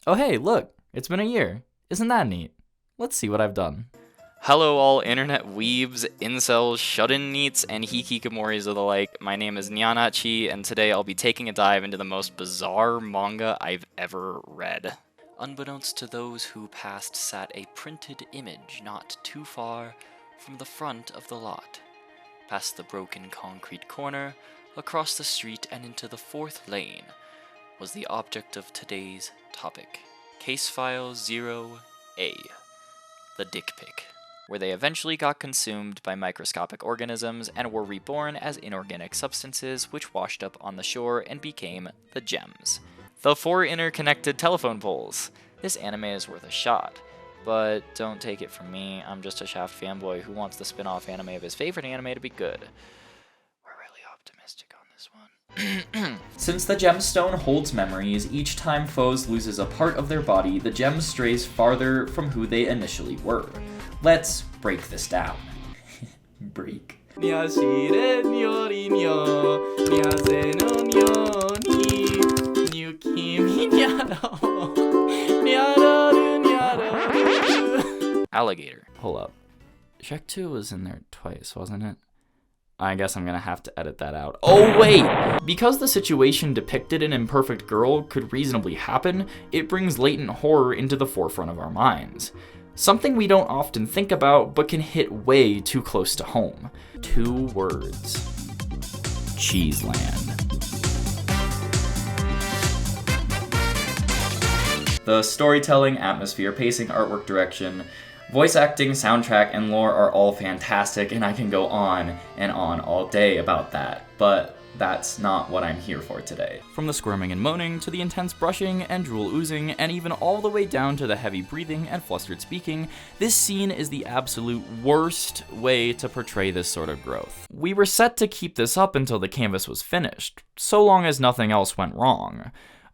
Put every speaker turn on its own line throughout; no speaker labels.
Oh hey, look, it's been a year. Isn't that neat? Let's see what I've done.
Hello all internet weebs, incels, shut-in neets, and hikikomoris of the like. My name is Nyaanachi, and today I'll be taking a dive into the most bizarre manga I've ever read. Unbeknownst to those who passed sat a printed image not too far from the front of the lot. Past the broken concrete corner, across the street and into the fourth lane, was the object of today's topic. Case File 0A, the dick pic, where they eventually got consumed by microscopic organisms and were reborn as inorganic substances which washed up on the shore and became the gems. The 4 interconnected telephone poles. This anime is worth a shot. But don't take it from me, I'm just a Shaft fanboy who wants the spin-off anime of his favorite anime to be good. We're really optimistic on this one.
Since the gemstone holds memories, each time foes loses a part of their body, the gem strays farther from who they initially were. Let's break this down. Break.
Alligator.
Hold up. Shrek 2 was in there twice, wasn't it? I guess I'm gonna have to edit that out. Oh wait! Because the situation depicted in Imperfect Girl could reasonably happen, it brings latent horror into the forefront of our minds. Something we don't often think about, but can hit way too close to home. 2 words. Cheeseland. The storytelling, atmosphere, pacing, artwork, direction, voice acting, soundtrack, and lore are all fantastic, and I can go on and on all day about that, but that's not what I'm here for today. From the squirming and moaning, to the intense brushing and drool oozing, and even all the way down to the heavy breathing and flustered speaking, this scene is the absolute worst way to portray this sort of growth. We were set to keep this up until the canvas was finished, so long as nothing else went wrong.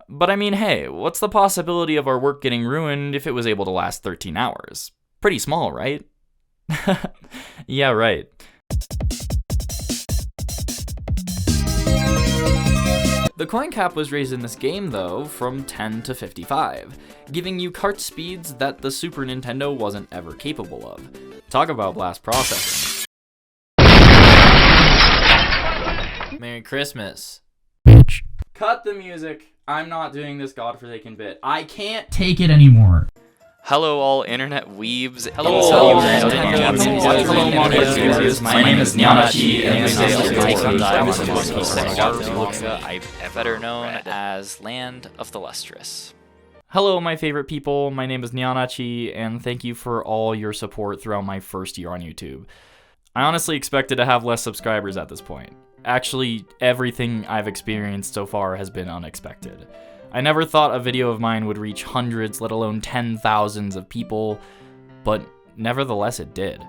But I mean, hey, what's the possibility of our work getting ruined if it was able to last 13 hours? Pretty small, right? Yeah, right. The coin cap was raised in this game, though, from 10 to 55, giving you kart speeds that the Super Nintendo wasn't ever capable of. Talk about blast processing. Merry Christmas. Bitch. Cut the music. I'm not doing this godforsaken bit. I can't take it anymore.
Hello all internet weebs.
Hello, my name is Nyaanachi, and this is
I've better known as Land of the Lustrous.
Hello, my favorite people. My name is Nyaanachi, and thank you for all your support throughout my first year on YouTube. I honestly expected to have less subscribers at this point. Actually, everything I've experienced so far has been unexpected. I never thought a video of mine would reach hundreds, let alone 10,000s of people, but nevertheless it did.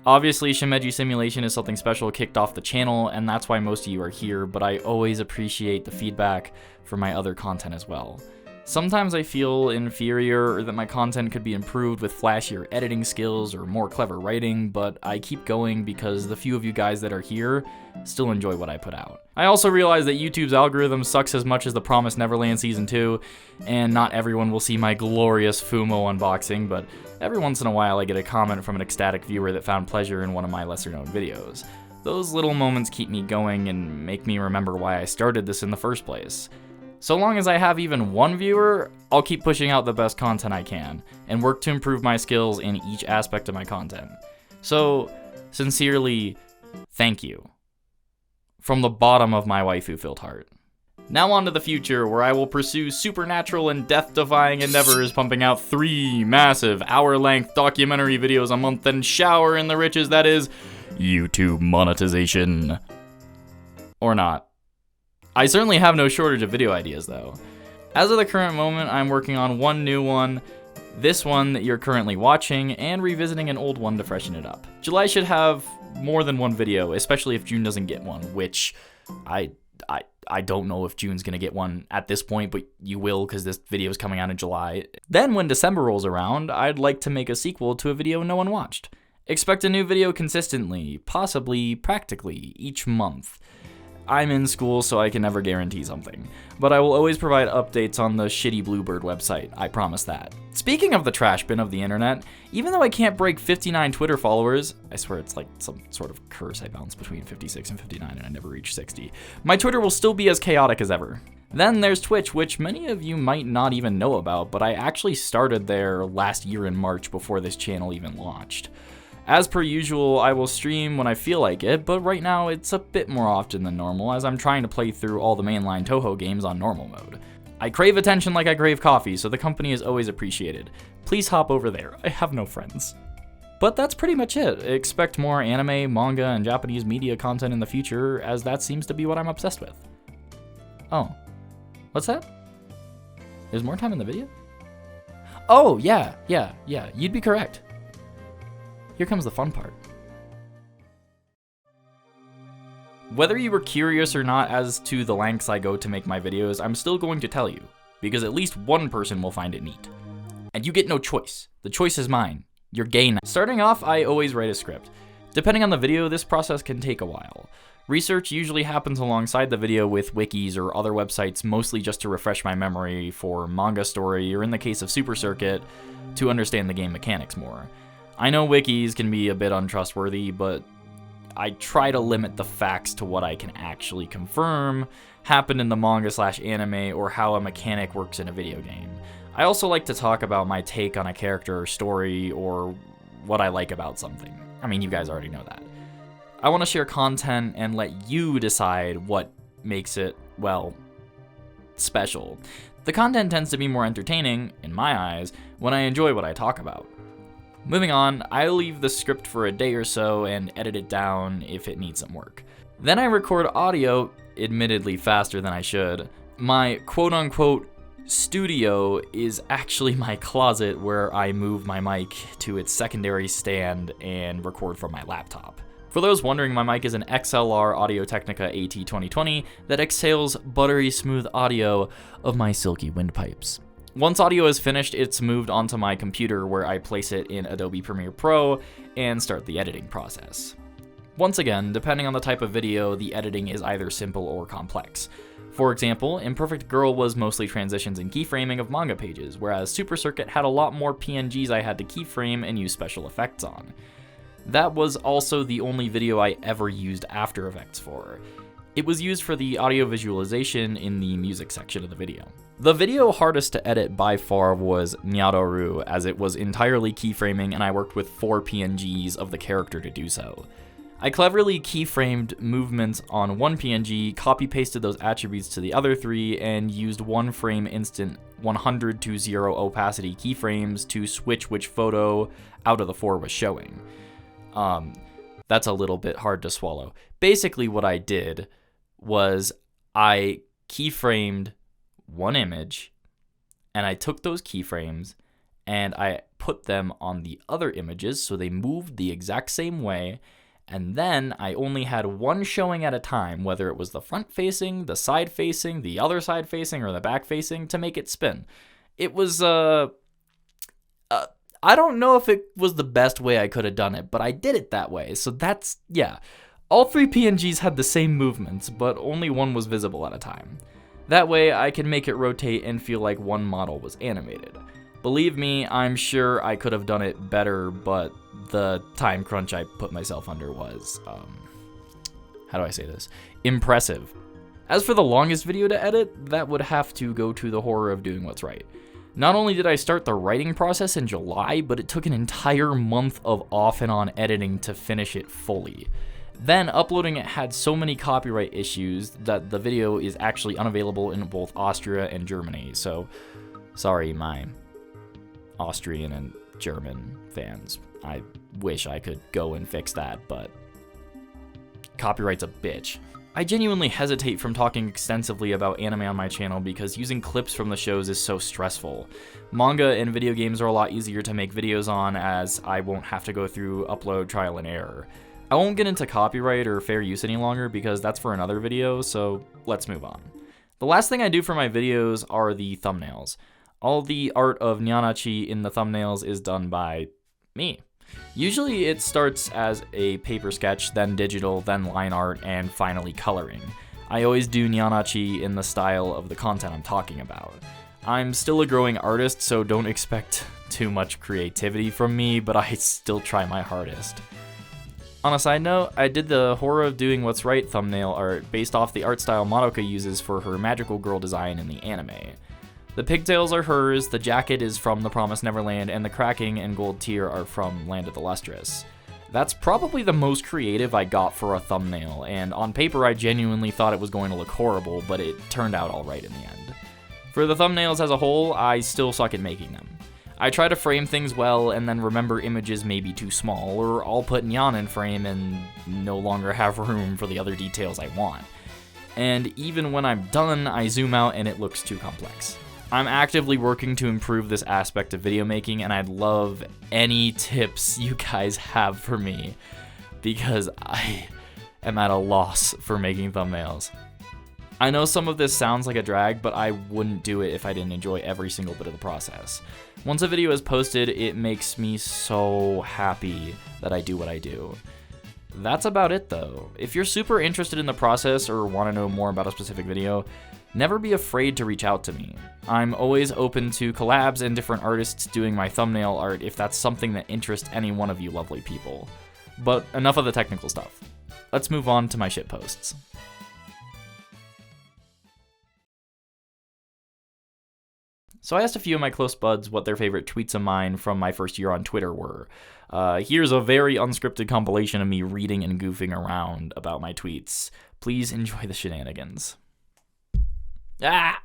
Obviously, Shimeji Simulation is something special kicked off the channel, and that's why most of you are here, but I always appreciate the feedback for my other content as well. Sometimes I feel inferior or that my content could be improved with flashier editing skills or more clever writing, but I keep going because the few of you guys that are here still enjoy what I put out. I also realize that YouTube's algorithm sucks as much as The Promised Neverland Season 2, and not everyone will see my glorious Fumo unboxing, but every once in a while I get a comment from an ecstatic viewer that found pleasure in one of my lesser-known videos. Those little moments keep me going and make me remember why I started this in the first place. So long as I have even one viewer, I'll keep pushing out the best content I can, and work to improve my skills in each aspect of my content. So, sincerely, thank you. From the bottom of my waifu-filled heart. Now on to the future, where I will pursue supernatural and death-defying endeavors, pumping out 3 massive hour-length documentary videos a month and shower in the riches that is YouTube monetization. Or not. I certainly have no shortage of video ideas, though. As of the current moment, I'm working on one new one, this one that you're currently watching, and revisiting an old one to freshen it up. July should have more than one video, especially if June doesn't get one, which I don't know if June's gonna get one at this point, but you will because this video is coming out in July. Then when December rolls around, I'd like to make a sequel to a video no one watched. Expect a new video consistently, possibly practically, each month. I'm in school, so I can never guarantee something. But I will always provide updates on the shitty Bluebird website, I promise that. Speaking of the trash bin of the internet, even though I can't break 59 Twitter followers, I swear it's like some sort of curse I bounce between 56 and 59 and I never reach 60, my Twitter will still be as chaotic as ever. Then there's Twitch, which many of you might not even know about, but I actually started there last year in March before this channel even launched. As per usual, I will stream when I feel like it, but right now it's a bit more often than normal as I'm trying to play through all the mainline Touhou games on normal mode. I crave attention like I crave coffee, so the company is always appreciated. Please hop over there, I have no friends. But that's pretty much it. Expect more anime, manga, and Japanese media content in the future, as that seems to be what I'm obsessed with. Oh, what's that? There's more time in the video? Oh, yeah, you'd be correct. Here comes the fun part. Whether you were curious or not as to the lengths I go to make my videos, I'm still going to tell you, because at least one person will find it neat. And you get no choice. The choice is mine. You're gay now. Starting off, I always write a script. Depending on the video, this process can take a while. Research usually happens alongside the video with wikis or other websites, mostly just to refresh my memory for manga story, or in the case of Super Circuit, to understand the game mechanics more. I know wikis can be a bit untrustworthy, but I try to limit the facts to what I can actually confirm happened in the manga/anime or how a mechanic works in a video game. I also like to talk about my take on a character or story or what I like about something. I mean, you guys already know that. I want to share content and let you decide what makes it, well, special. The content tends to be more entertaining, in my eyes, when I enjoy what I talk about. Moving on, I leave the script for a day or so and edit it down if it needs some work. Then I record audio, admittedly faster than I should. My quote-unquote studio is actually my closet where I move my mic to its secondary stand and record from my laptop. For those wondering, my mic is an XLR Audio-Technica AT2020 that exhales buttery smooth audio of my silky windpipes. Once audio is finished, it's moved onto my computer where I place it in Adobe Premiere Pro and start the editing process. Once again, depending on the type of video, the editing is either simple or complex. For example, Imperfect Girl was mostly transitions and keyframing of manga pages, whereas Super Circuit had a lot more PNGs I had to keyframe and use special effects on. That was also the only video I ever used After Effects for. It was used for the audio visualization in the music section of the video. The video hardest to edit by far was Nyaanachi, as it was entirely keyframing and I worked with 4 PNGs of the character to do so. I cleverly keyframed movements on one PNG, copy-pasted those attributes to the other 3, and used one frame instant 100 to 0 opacity keyframes to switch which photo out of the 4 was showing. That's a little bit hard to swallow. Basically what I did was I keyframed one image, and I took those keyframes and I put them on the other images so they moved the exact same way, and then I only had one showing at a time, whether it was the front facing, the side facing, the other side facing, or the back facing, to make it spin. It was, I don't know if it was the best way I could have done it, but I did it that way, so that's, yeah. All 3 PNGs had the same movements, but only one was visible at a time. That way, I can make it rotate and feel like one model was animated. Believe me, I'm sure I could have done it better, but the time crunch I put myself under was, how do I say this? Impressive. As for the longest video to edit, that would have to go to the horror of doing what's right. Not only did I start the writing process in July, but it took an entire month of off and on editing to finish it fully. Then uploading it had so many copyright issues that the video is actually unavailable in both Austria and Germany, so sorry my Austrian and German fans. I wish I could go and fix that, but copyright's a bitch. I genuinely hesitate from talking extensively about anime on my channel because using clips from the shows is so stressful. Manga and video games are a lot easier to make videos on as I won't have to go through upload trial and error. I won't get into copyright or fair use any longer because that's for another video, so let's move on. The last thing I do for my videos are the thumbnails. All the art of Nyaanachi in the thumbnails is done by me. Usually it starts as a paper sketch, then digital, then line art, and finally coloring. I always do Nyaanachi in the style of the content I'm talking about. I'm still a growing artist, so don't expect too much creativity from me, but I still try my hardest. On a side note, I did the horror of doing what's right thumbnail art based off the art style Madoka uses for her magical girl design in the anime. The pigtails are hers, the jacket is from The Promised Neverland, and the cracking and gold tear are from Land of the Lustrous. That's probably the most creative I got for a thumbnail, and on paper I genuinely thought it was going to look horrible, but it turned out alright in the end. For the thumbnails as a whole, I still suck at making them. I try to frame things well and then remember images may be too small, or I'll put Nyan in frame and no longer have room for the other details I want. And even when I'm done, I zoom out and it looks too complex. I'm actively working to improve this aspect of video making, and I'd love any tips you guys have for me, because I am at a loss for making thumbnails. I know some of this sounds like a drag, but I wouldn't do it if I didn't enjoy every single bit of the process. Once a video is posted, it makes me so happy that I do what I do. That's about it though. If you're super interested in the process or want to know more about a specific video, never be afraid to reach out to me. I'm always open to collabs and different artists doing my thumbnail art if that's something that interests any one of you lovely people. But enough of the technical stuff. Let's move on to my shitposts. So I asked a few of my close buds what their favorite tweets of mine from my first year on Twitter were. Here's a very unscripted compilation of me reading and goofing around about my tweets. Please enjoy the shenanigans. Ah!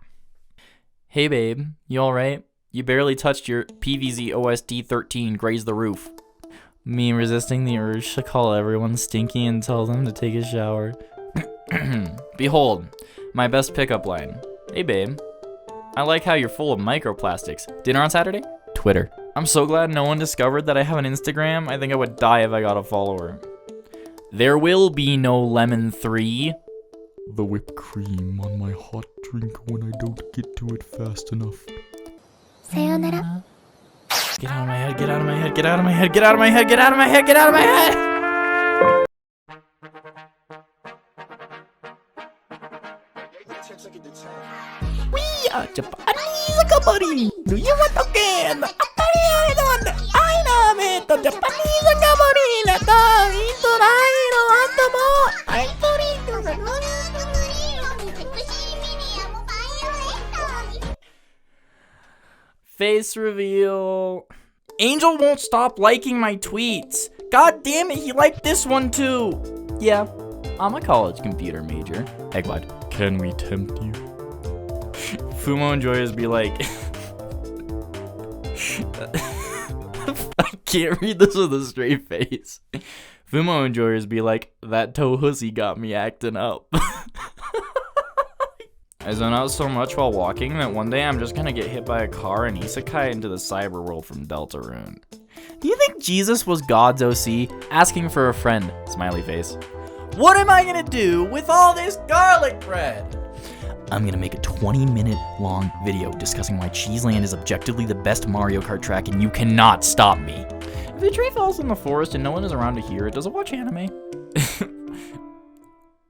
Hey babe, you alright? You barely touched your PVZ OST 13 Graze the Roof. Me resisting the urge to call everyone stinky and tell them to take a shower. Behold, my best pickup line. Hey babe. I like how you're full of microplastics. Dinner on Saturday? Twitter. I'm so glad no one discovered that I have an Instagram. I think I would die if I got a follower. There will be no lemon 3.
The whipped cream on my hot drink when I don't get to it fast enough.
Sayonara.
Get out of my head, get out of my head, get out of my head, get out of my head, get out of my head, get out of my head! We are Japanese company. Do you want to get the I love it. The Japanese company. Let's go into Face reveal. Angel won't stop liking my tweets. God damn it, he liked this one too. Yeah, I'm a college computer major. Egg white.
Can we tempt you?
Fumo and Joyous be like, I can't read this with a straight face. Fumo and Joyous be like, that Touhou got me acting up. I zone out so much while walking that one day I'm just gonna get hit by a car and isekai into the cyber world from Deltarune. Do you think Jesus was God's OC? Asking for a friend, smiley face. What am I gonna do with all this garlic bread? I'm gonna make a 20-minute long video discussing why Cheeseland is objectively the best Mario Kart track and you cannot stop me. If the tree falls in the forest and no one is around to hear it, does it watch anime?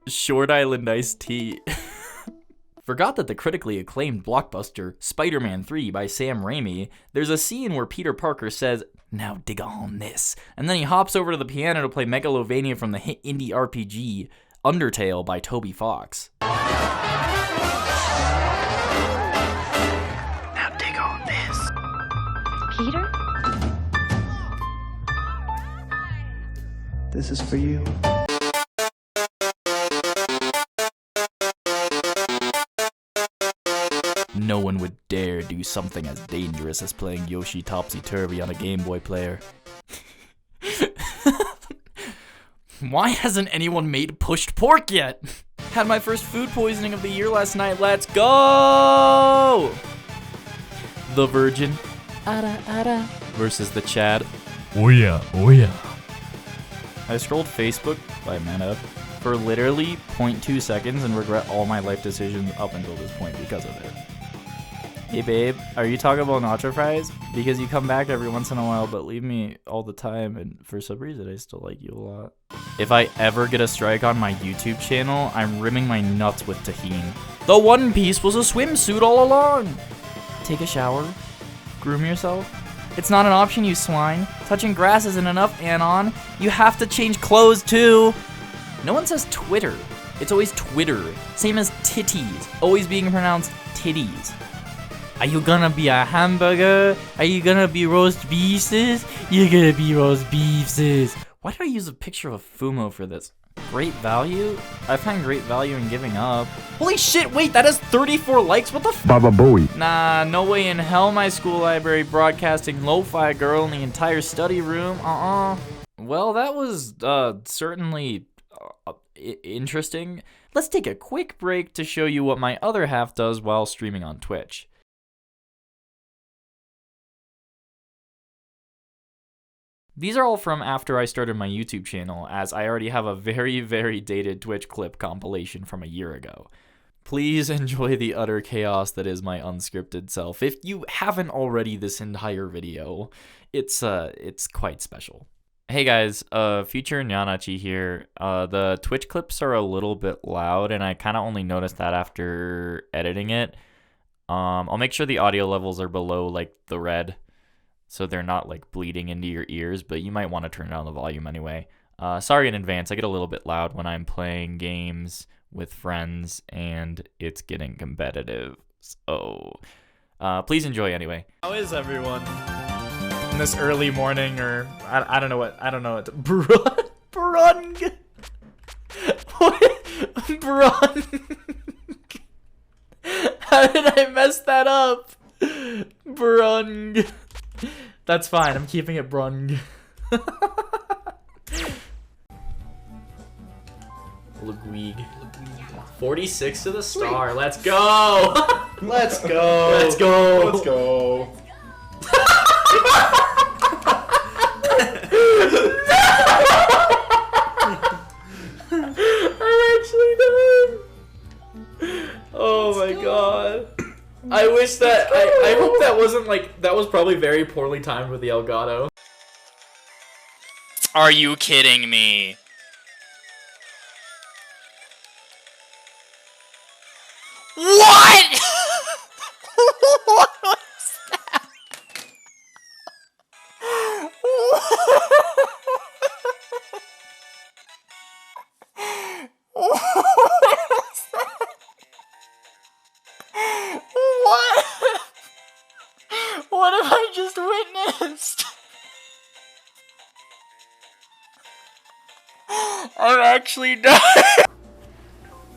Short Island Iced Tea. Forgot that the critically acclaimed blockbuster Spider-Man 3 by Sam Raimi, there's a scene where Peter Parker says, "Now dig on this," and then he hops over to the piano to play Megalovania from the hit indie RPG Undertale by Toby Fox. Now dig on this.
Peter?
This is for you.
No one would dare do something as dangerous as playing Yoshi Topsy-Turvy on a Game Boy player. Why hasn't anyone made pushed pork yet? Had my first food poisoning of the year last night. Let's go! The Virgin versus the Chad.
Oh yeah, oh yeah.
I scrolled Facebook by Meta for literally 0.2 seconds and regret all my life decisions up until this point because of it. Hey babe, are you talking about nacho fries? Because you come back every once in a while but leave me all the time, and for some reason I still like you a lot. If I ever get a strike on my YouTube channel, I'm rimming my nuts with tahini. The One Piece was a swimsuit all along! Take a shower. Groom yourself. It's not an option, you swine. Touching grass isn't enough, Anon. You have to change clothes too! No one says Twitter. It's always Twitter. Same as titties. Always being pronounced titties. Are you gonna be a hamburger? Are you gonna be roast beefs? You're gonna be roast beefs. Why did I use a picture of Fumo for this? Great value? I find great value in giving up. Holy shit, wait, that has 34 likes? What the f-
Baba Booey.
Nah, no way in hell my school library broadcasting lo-fi girl in the entire study room. Well, that was, certainly, interesting. Let's take a quick break to show you what my other half does while streaming on Twitch. These are all from after I started my YouTube channel, as I already have a very, very dated Twitch clip compilation from a year ago. Please enjoy the utter chaos that is my unscripted self. If you haven't already this entire video, it's quite special. Hey guys, future Nyaanachi here. The Twitch clips are a little bit loud, and I kind of only noticed that after editing it. I'll make sure the audio levels are below, like, the red, so they're not like bleeding into your ears, but you might want to turn down the volume anyway. Sorry in advance, I get a little bit loud when I'm playing games with friends and it's getting competitive. So please enjoy anyway. How is everyone in this early morning, or I don't know what Brung. What? Brung. How did I mess that up? Brung. That's fine, I'm keeping it Brung. Lugweeg. 46 to the star, let's go!
Let's go!
Let's go!
Let's go!
I'm actually done! Oh my god. I wish that, I hope that wasn't like, that was probably very poorly timed with the Elgato.
Are you kidding me? What? What was that? What was that? What? What have I just witnessed? I'm actually done.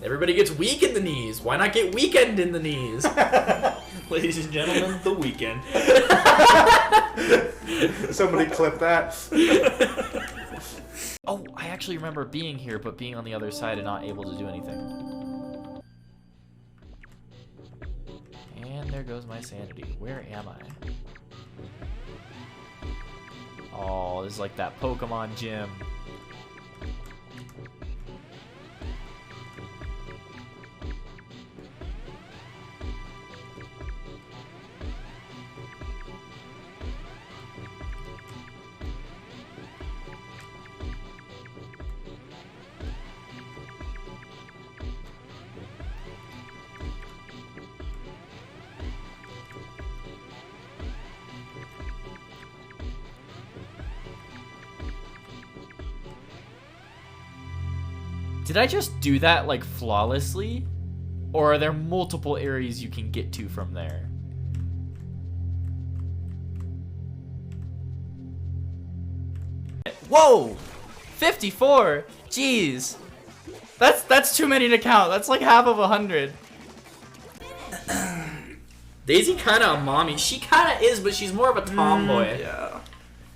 Everybody gets weak in the knees. Why not get weekend in the knees?
Ladies and gentlemen, the weekend. Somebody clip that.
Oh, I actually remember being here, but being on the other side and not able to do anything. And there goes my sanity. Where am I? Oh, this is like that Pokemon gym. Did I just do that, like, flawlessly? Or are there multiple areas you can get to from there? Whoa! 54? Jeez. That's too many to count. That's like half of 100. Daisy kinda a mommy. She kinda is, but she's more of a tomboy.
Yeah.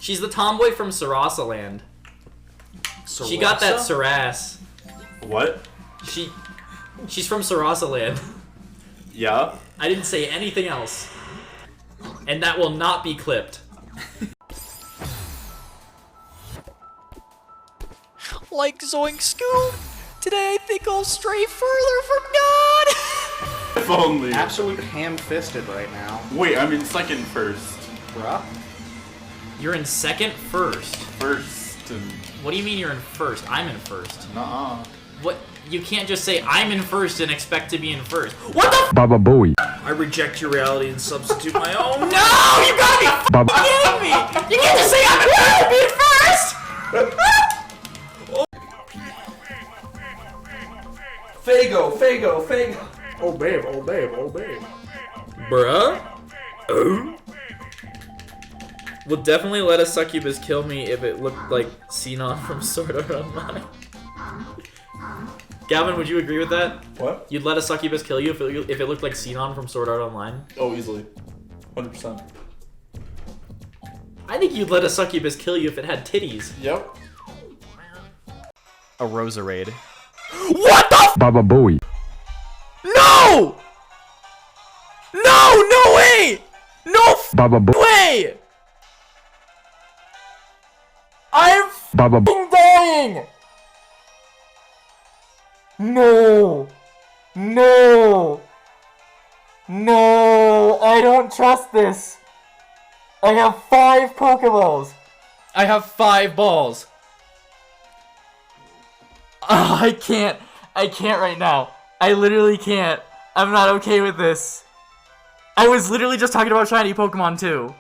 She's the tomboy from Sarasa Land. She got that Saras.
What?
She's from Sarasa Land.
Yeah.
I didn't say anything else. And that will not be clipped.
Like Zoink Scoop, today I think I'll stray further from God.
If only.
Absolute ham-fisted right now.
Wait, I'm in second first.
Bruh?
You're in second first.
First and...
What do you mean you're in first? I'm in first.
Nuh-uh.
What? You can't just say I'm in first and expect to be in first. What the f-
Baba Booey.
I reject your reality and substitute my own.
No! You gotta be
Baba.
kidding me! You can't just say I'm in first and be in first!
Fago. Oh babe. Bruh? Oh? Will definitely let a succubus kill me if it looked like Sinon from Sword Art Online. Galvin, would you agree with that?
What?
You'd let a succubus kill you if it looked like Sinon from Sword Art Online?
Oh, easily. 100%.
I think you'd let a succubus kill you if it had titties.
Yep.
A Roserade.
What the f-
Baba Booey.
No! No way! No
Baba Booey.
way! I'm
Baba Booey.
dying! No, I don't trust this. I have 5 Pokeballs. I have 5 balls. I can't right now. I literally can't. I'm not okay with this. I was literally just talking about shiny Pokemon too.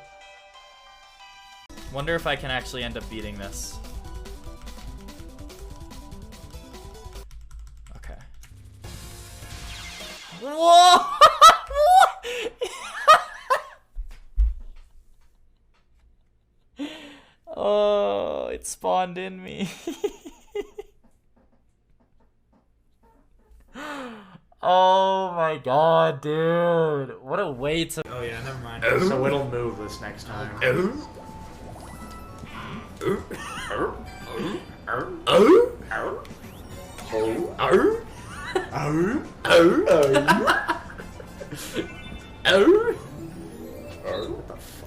Wonder if I can actually end up beating this. Okay. Whoa! Oh, it spawned in me.
Oh my god, dude. What a way to...
Oh yeah, never mind. So it'll move this next time.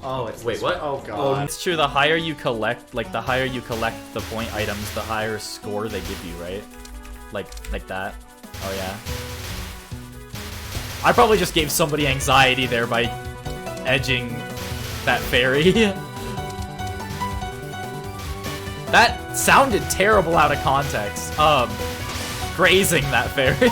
Oh, it's
Wait, what?
Oh god.
It's true, the higher you collect, the point items, the higher score they give you, right? Like that. Oh yeah. I probably just gave somebody anxiety there by edging that fairy. That sounded terrible out of context. Grazing that fairy.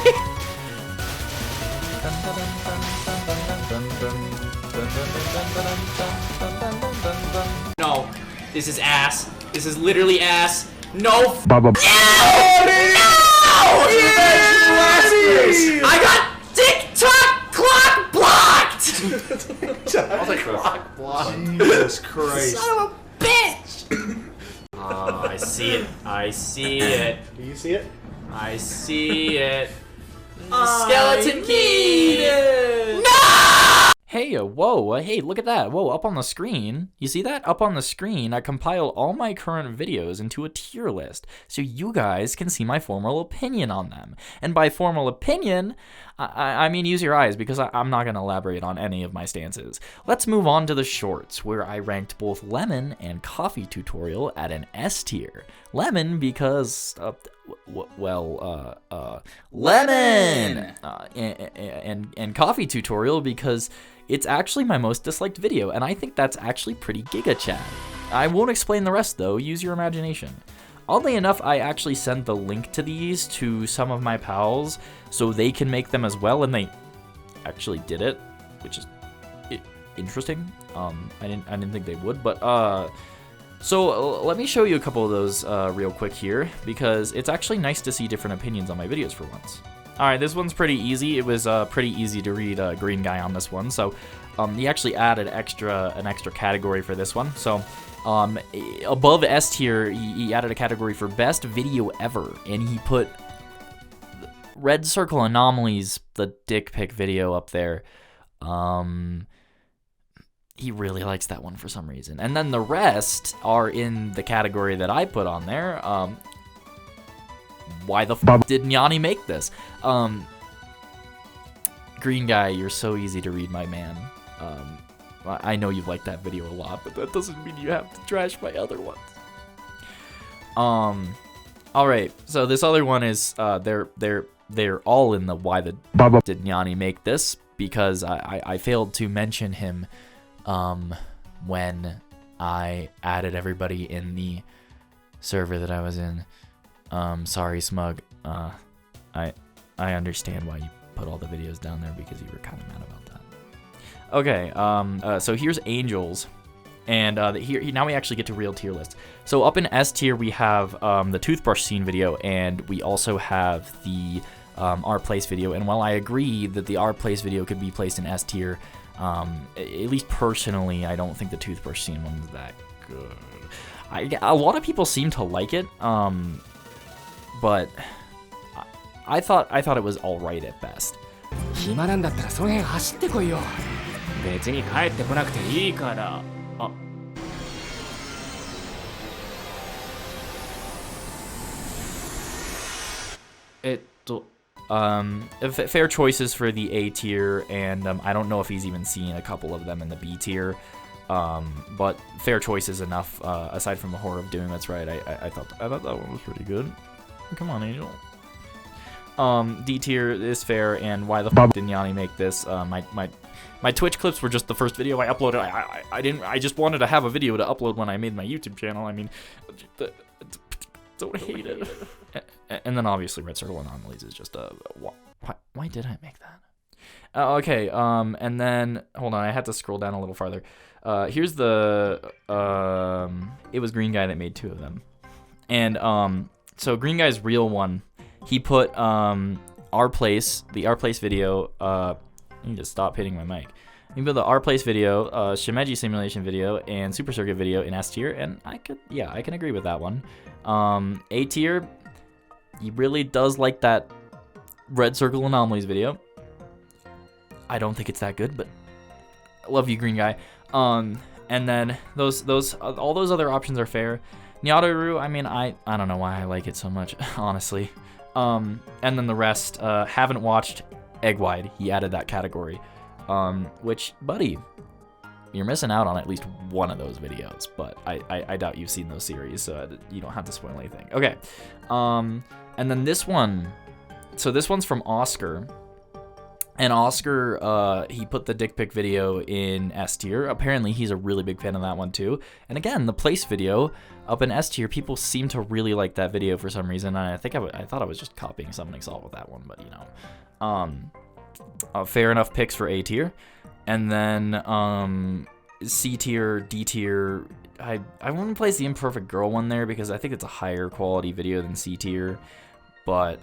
No, this is ass. This is literally ass. No.
Baba.
No! I got TikTok clock blocked!
Jesus Christ.
Son of a bitch! Oh, I see it. I see it.
Do you see it?
I see it. Skeleton key! No!
Hey, whoa, hey, look at that. Whoa, up on the screen. You see that? Up on the screen, I compiled all my current videos into a tier list so you guys can see my formal opinion on them. And by formal opinion, I mean use your eyes because I'm not going to elaborate on any of my stances. Let's move on to the shorts where I ranked both Lemon and Coffee Tutorial at an S tier. Lemon because, Lemon! And Coffee Tutorial because it's actually my most disliked video, and I think that's actually pretty Giga Chat. I won't explain the rest though, use your imagination. Oddly enough, I actually sent the link to these to some of my pals so they can make them as well, and they actually did it, which is interesting. I didn't think they would, but so let me show you a couple of those real quick here, because it's actually nice to see different opinions on my videos for once. Alright, this one's pretty easy. It was pretty easy to read Green Guy on this one, so he actually added an extra category for this one. So above S tier, he added a category for best video ever, and he put Red Circle Anomalies, the dick pic video, up there. He really likes that one for some reason. And then the rest are in the category that I put on there. Why the f did Nyani make this? Green Guy, you're so easy to read, my man. I know you like that video a lot, but that doesn't mean you have to trash my other ones. Alright, so this other one is, they're all in the why the did Nyani make this because I failed to mention him when I added everybody in the server that I was in. Sorry, Smug. I understand why you put all the videos down there, because you were kind of mad about that. Okay, so here's Angels, and here now we actually get to real tier lists. So up in S tier we have the toothbrush scene video, and we also have the our place video. And while I agree that the our place video could be placed in S tier, at least personally, I don't think the toothbrush scene one's that good. A lot of people seem to like it, but I thought it was alright at best.
暇なんだったらその辺走ってこいよ。別に帰ってこなくていいから。あ。
Fair choices for the A tier, and I don't know if he's even seen a couple of them in the B tier, but fair choices enough. Aside from the horror of doing what's right, I thought that one was pretty good. Come on, Angel. D tier is fair, and why the fuck did Yanni make this? My Twitch clips were just the first video I uploaded. I just wanted to have a video to upload when I made my YouTube channel. I mean, don't hate it. And then obviously Red Circle Anomalies is just a why did I make that? Okay, and then hold on, I had to scroll down a little farther. Here's the it was Green Guy that made two of them, and so Green Guy's real one. He put the Our Place video. I need to stop hitting my mic. He put the Our Place video, Shimeji Simulation video, and Super Circuit video in S tier, and I can agree with that one. A tier, he really does like that Red Circle Anomalies video. I don't think it's that good, but I love you, Green Guy. And then all those other options are fair. Nyaru, I mean, I don't know why I like it so much, honestly. And then the rest, haven't watched Egg Wide. He added that category. Which, buddy, you're missing out on at least one of those videos, but I doubt you've seen those series, so you don't have to spoil anything. Okay. And then this one, so this one's from Oscar. And Oscar, he put the dick pic video in S tier. Apparently, he's a really big fan of that one too. And again, the place video up in S tier, people seem to really like that video for some reason. I think I thought I was just copying Summoning Salt with that one, but you know, fair enough picks for A tier. And then C tier, D tier. I wouldn't place the Imperfect Girl one there because I think it's a higher quality video than C tier. But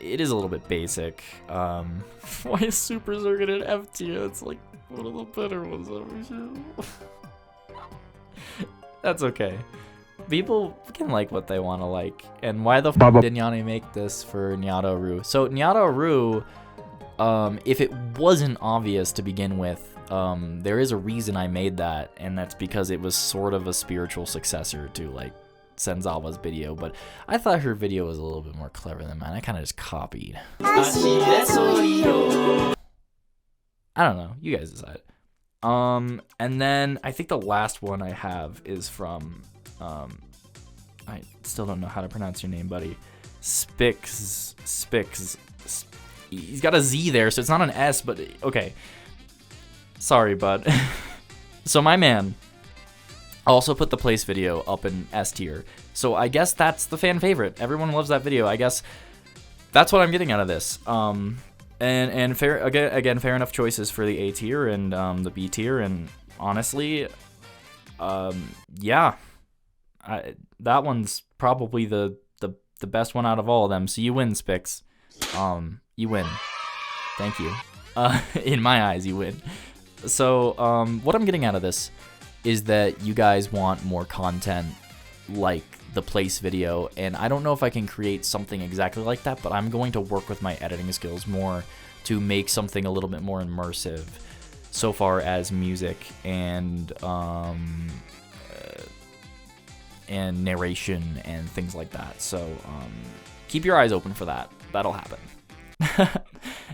it is a little bit basic. Why is Super Circuit in F tier? It's like one of the better ones ever. That's okay. People can like what they want to like. And why the f did Yanni make this for Nyata-Ru? So Nyata-Ru, if it wasn't obvious to begin with, there is a reason I made that, and that's because it was sort of a spiritual successor to like Senzawa's video, but I thought her video was a little bit more clever than mine. I kind of just copied. I don't know. You guys decide. And then I think the last one I have is from, I still don't know how to pronounce your name, buddy. Spix. He's got a Z there, so it's not an S, but okay. Sorry, bud. So my man also put the place video up in S tier. So I guess that's the fan favorite. Everyone loves that video. I guess that's what I'm getting out of this. And fair again, fair enough choices for the A tier and the B tier. And honestly, yeah, that one's probably the best one out of all of them. So you win, Spix. You win. Thank you. In my eyes, you win. So what I'm getting out of this is that you guys want more content like the place video, and I don't know if I can create something exactly like that, but I'm going to work with my editing skills more to make something a little bit more immersive so far as music and narration and things like that. So keep your eyes open for that. That'll happen.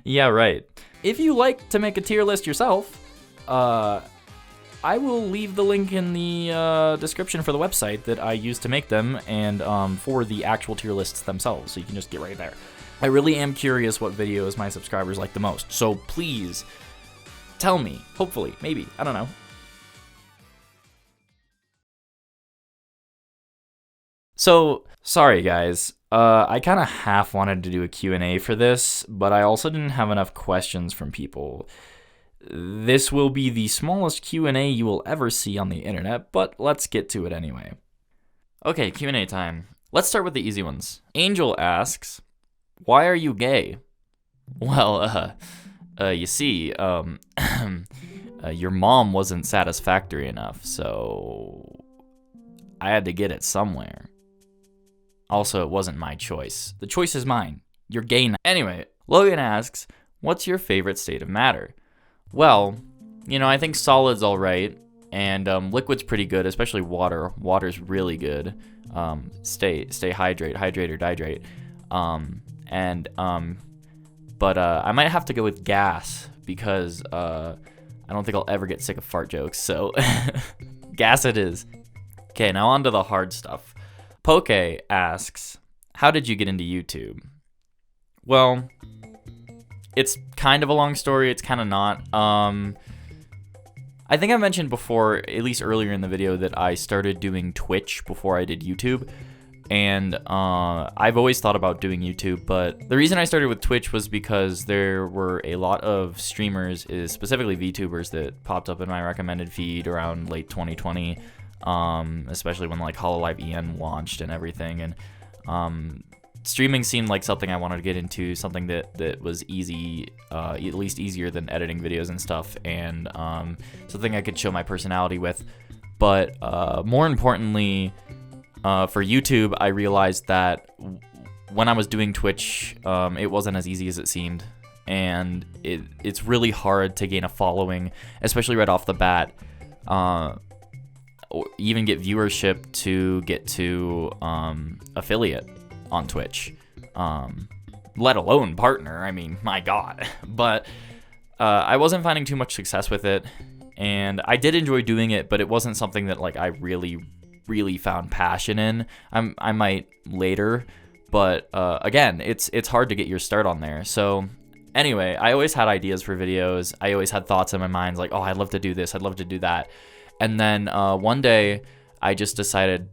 Yeah, right. If you like to make a tier list yourself, I will leave the link in the description for the website that I used to make them and for the actual tier lists themselves, so you can just get right there. I really am curious what videos my subscribers like the most, so please tell me. Hopefully, maybe, I don't know. So, sorry guys, I kind of half wanted to do a Q&A for this, but I also didn't have enough questions from people. This will be the smallest Q&A you will ever see on the internet, but let's get to it anyway. Okay, Q&A time. Let's start with the easy ones. Angel asks, why are you gay? Well, you see, your mom wasn't satisfactory enough, so I had to get it somewhere. Also, it wasn't my choice. The choice is mine. You're gay now. Anyway, Logan asks, what's your favorite state of matter? Well, I think solid's alright, and liquid's pretty good, especially water. Water's really good. Stay hydrate or dihydrate. But I might have to go with gas, because I don't think I'll ever get sick of fart jokes, so gas it is. Okay, now on to the hard stuff. Poke asks, how did you get into YouTube? Well, it's kind of a long story, it's kind of not. I think I mentioned before, at least earlier in the video, that I started doing Twitch before I did YouTube. And I've always thought about doing YouTube, but the reason I started with Twitch was because there were a lot of streamers, specifically VTubers, that popped up in my recommended feed around late 2020. Especially when like Hololive EN launched and everything, and streaming seemed like something I wanted to get into, something that was easy, at least easier than editing videos and stuff, and something I could show my personality with. But more importantly, for YouTube, I realized that when I was doing Twitch, it wasn't as easy as it seemed, and it's really hard to gain a following, especially right off the bat. Or even get viewership to get to affiliate on Twitch, let alone partner. I mean, my God. But I wasn't finding too much success with it, and I did enjoy doing it, but it wasn't something that like I really found passion in. I might later, but again, it's hard to get your start on there. So anyway, I always had ideas for videos. I always had thoughts in my mind like, oh, I'd love to do this, I'd love to do that. And then one day, I just decided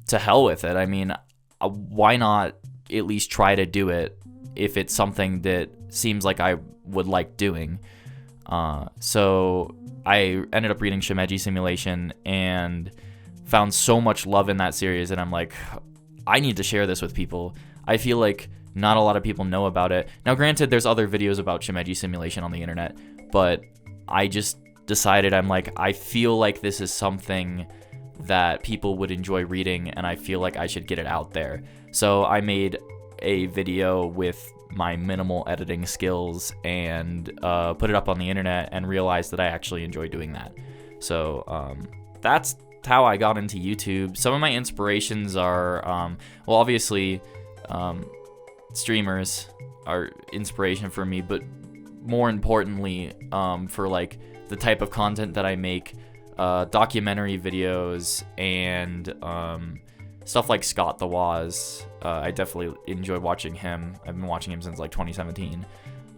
to hell with it. I mean, why not at least try to do it if it's something that seems like I would like doing? So I ended up reading Shimeji Simulation and found so much love in that series, and I'm like, I need to share this with people. I feel like not a lot of people know about it. Now, granted, there's other videos about Shimeji Simulation on the internet, but I just decided, I'm like, I feel like this is something that people would enjoy reading, and I feel like I should get it out there. So I made a video with my minimal editing skills and put it up on the internet, and realized that I actually enjoy doing that. So that's how I got into YouTube. Some of my inspirations are, well, obviously streamers are inspiration for me, but more importantly, for like the type of content that I make, documentary videos and stuff like Scott the Woz. I definitely enjoy watching him. I've been watching him since like 2017.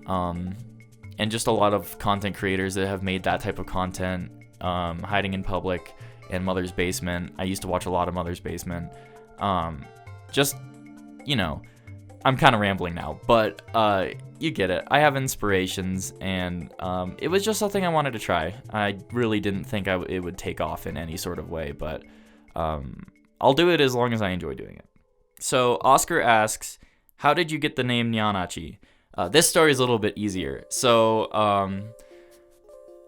And just a lot of content creators that have made that type of content, Hiding in Public and Mother's Basement. I used to watch a lot of Mother's Basement. Just, I'm kind of rambling now, but you get it. I have inspirations, and it was just something I wanted to try. I really didn't think it would take off in any sort of way, but I'll do it as long as I enjoy doing it. So Oscar asks, how did you get the name Nyaanachi? This story is a little bit easier. So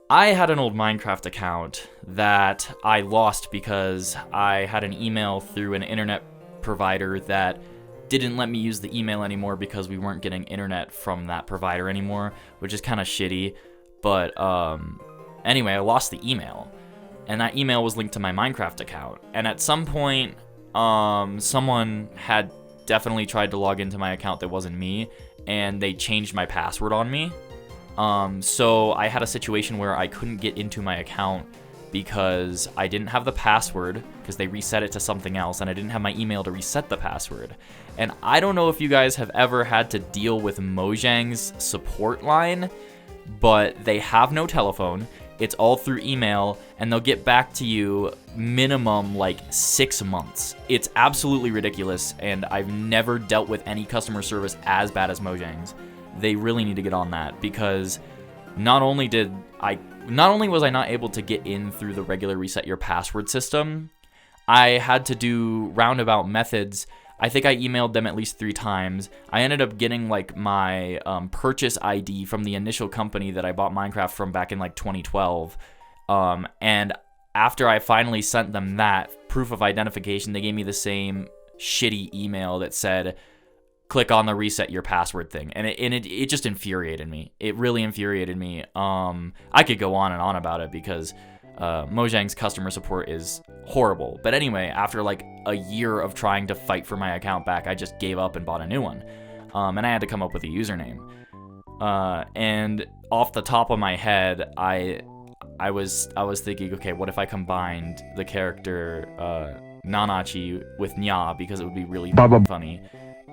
I had an old Minecraft account that I lost because I had an email through an internet provider that didn't let me use the email anymore because we weren't getting internet from that provider anymore, which is kind of shitty. But anyway, I lost the email, and that email was linked to my Minecraft account. And at some point, someone had definitely tried to log into my account that wasn't me, and they changed my password on me. So I had a situation where I couldn't get into my account because I didn't have the password, because they reset it to something else, and I didn't have my email to reset the password. And I don't know if you guys have ever had to deal with Mojang's support line, but they have no telephone. It's all through email, and they'll get back to you minimum like 6 months. It's absolutely ridiculous, and I've never dealt with any customer service as bad as Mojang's. They really need to get on that, because not only was I not able to get in through the regular reset your password system, I had to do roundabout methods. I think I emailed them at least 3 times. I ended up getting like my purchase ID from the initial company that I bought Minecraft from back in like 2012. And after I finally sent them that proof of identification, they gave me the same shitty email that said, click on the reset your password thing. And it just infuriated me. It really infuriated me. I could go on and on about it because Mojang's customer support is horrible. But anyway, after like a year of trying to fight for my account back, I just gave up and bought a new one. And I had to come up with a username. And off the top of my head, I was thinking, okay, what if I combined the character Nyaanachi with Nya, because it would be really funny.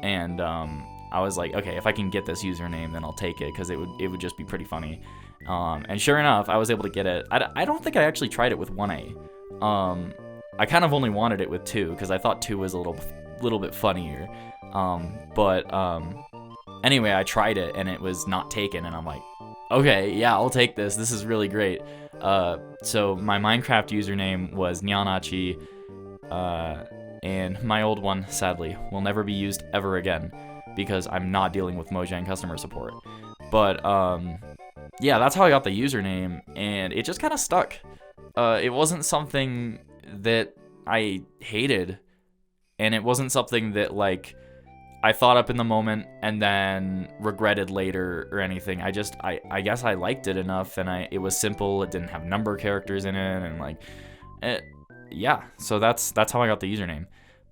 And I was like, okay, if I can get this username, then I'll take it, because it would just be pretty funny. And sure enough, I was able to get it. I don't think I actually tried it with 1A. I kind of only wanted it with 2, because I thought 2 was a little bit funnier. Anyway, I tried it, and it was not taken, and I'm like, okay, yeah, I'll take this. This is really great. So my Minecraft username was Nyaanachi, and my old one, sadly, will never be used ever again, because I'm not dealing with Mojang customer support. But, yeah, that's how I got the username, and it just kind of stuck. It wasn't something that I hated, and it wasn't something that, like, I thought up in the moment and then regretted later or anything. I guess I liked it enough, and it was simple. It didn't have number characters in it, and like, yeah. So that's how I got the username.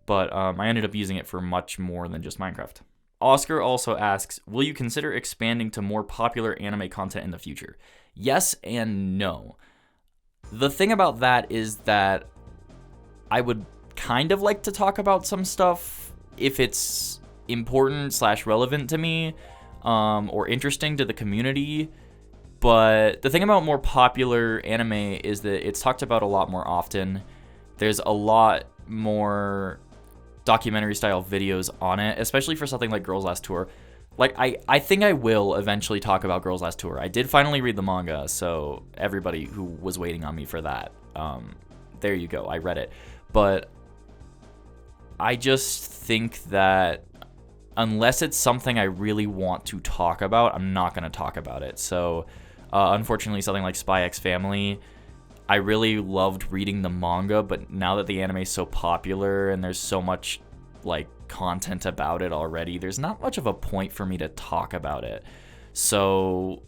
But I ended up using it for much more than just Minecraft. Oscar also asks, will you consider expanding to more popular anime content in the future? Yes and no. The thing about that is that I would kind of like to talk about some stuff if it's important / relevant to me, or interesting to the community. But the thing about more popular anime is that it's talked about a lot more often. There's a lot more documentary style videos on it, especially for something like Girls Last Tour. Like, I think I will eventually talk about Girls Last Tour. I did finally read the manga, so everybody who was waiting on me for that, there you go, I read it. But I just think that unless it's something I really want to talk about, I'm not going to talk about it. So, unfortunately, something like Spy X Family, I really loved reading the manga, but now that the anime is so popular and there's so much, like, content about it already, there's not much of a point for me to talk about it. So,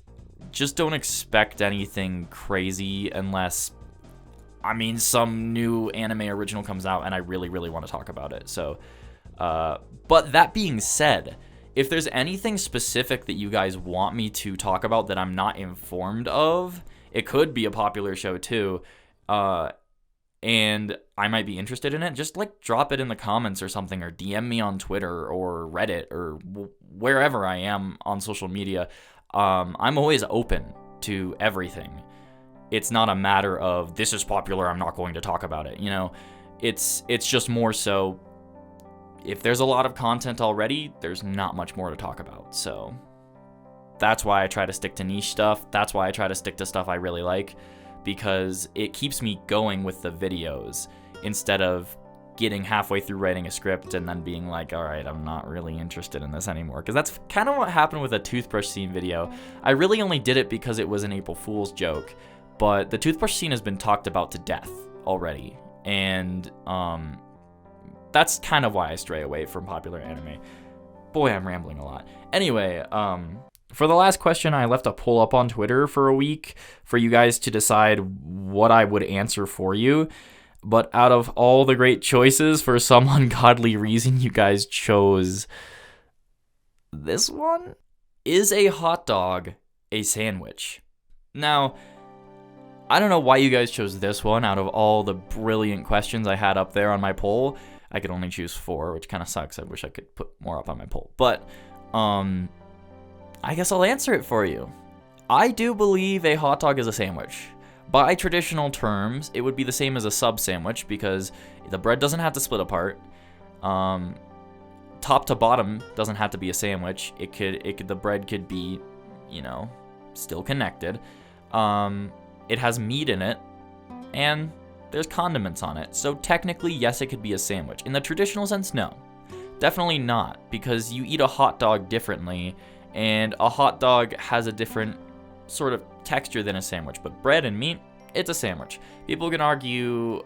just don't expect anything crazy unless, I mean, some new anime original comes out and I really, really want to talk about it. So, but that being said, if there's anything specific that you guys want me to talk about that I'm not informed of, it could be a popular show too, and I might be interested in it, just like drop it in the comments or something, or DM me on Twitter or Reddit or wherever I am on social media. I'm always open to everything. It's not a matter of, this is popular, I'm not going to talk about it, you know? It's just more so, if there's a lot of content already, there's not much more to talk about. So that's why I try to stick to niche stuff. That's why I try to stick to stuff I really like, because it keeps me going with the videos instead of getting halfway through writing a script and then being like, all right, I'm not really interested in this anymore. Because that's kind of what happened with a toothbrush scene video. I really only did it because it was an April Fool's joke, but the toothbrush scene has been talked about to death already. And, that's kind of why I stray away from popular anime. Boy, I'm rambling a lot. Anyway, for the last question, I left a poll up on Twitter for a week for you guys to decide what I would answer for you. But out of all the great choices, for some ungodly reason, you guys chose this one. Is a hot dog a sandwich? Now, I don't know why you guys chose this one out of all the brilliant questions I had up there on my poll. I could only choose 4, which kind of sucks. I wish I could put more up on my poll. But, I guess I'll answer it for you. I do believe a hot dog is a sandwich. By traditional terms, it would be the same as a sub sandwich because the bread doesn't have to split apart. Top to bottom doesn't have to be a sandwich. The bread could be, still connected. It has meat in it, and there's condiments on it. So technically, yes, it could be a sandwich. In the traditional sense, no. Definitely not, because you eat a hot dog differently, and a hot dog has a different sort of texture than a sandwich. But bread and meat, it's a sandwich. People can argue,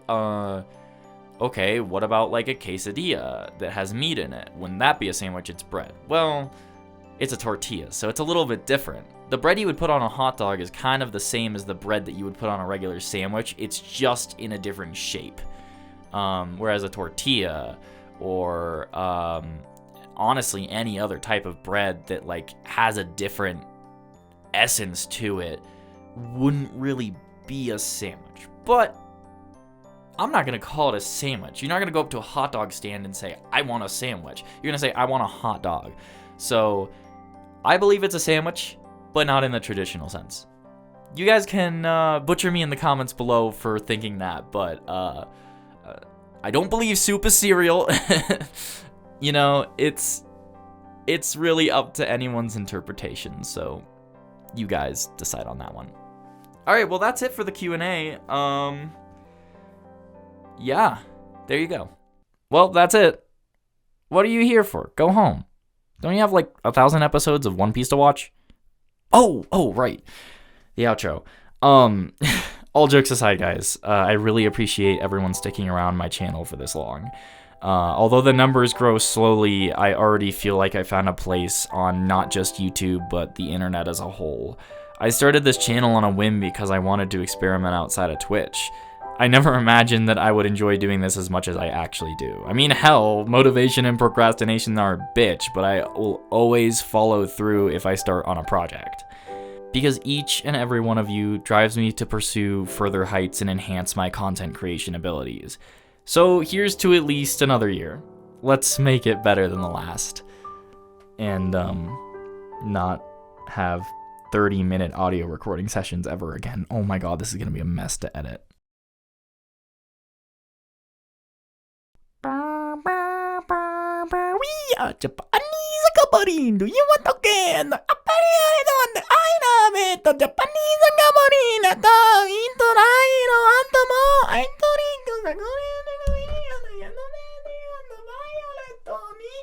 okay, what about like a quesadilla that has meat in it? Wouldn't that be a sandwich? It's bread. Well, it's a tortilla, so it's a little bit different. The bread you would put on a hot dog is kind of the same as the bread that you would put on a regular sandwich. It's just in a different shape. Whereas a tortilla or honestly any other type of bread that like has a different essence to it wouldn't really be a sandwich. But I'm not going to call it a sandwich. You're not going to go up to a hot dog stand and say, I want a sandwich. You're going to say, I want a hot dog. So I believe it's a sandwich, but not in the traditional sense. You guys can butcher me in the comments below for thinking that, but I don't believe soup is cereal. It's really up to anyone's interpretation, so you guys decide on that one. All right, well, that's it for the Q&A. Yeah, there you go. Well, that's it. What are you here for? Go home. Don't you have like 1,000 episodes of One Piece to watch? Oh, right. The outro. All jokes aside, guys, I really appreciate everyone sticking around my channel for this long. Although the numbers grow slowly, I already feel like I found a place on not just YouTube, but the internet as a whole. I started this channel on a whim because I wanted to experiment outside of Twitch. I never imagined that I would enjoy doing this as much as I actually do. I mean, hell, motivation and procrastination are a bitch, but I will always follow through if I start on a project. Because each and every one of you drives me to pursue further heights and enhance my content creation abilities. So here's to at least another year. Let's make it better than the last. And, not have 30-minute audio recording sessions ever again. Oh my god, this is gonna be a mess to edit. We are Japanese submarine. Do you want to get? 当たり前なんで、I love it. ジャパニーズガモリーナだ。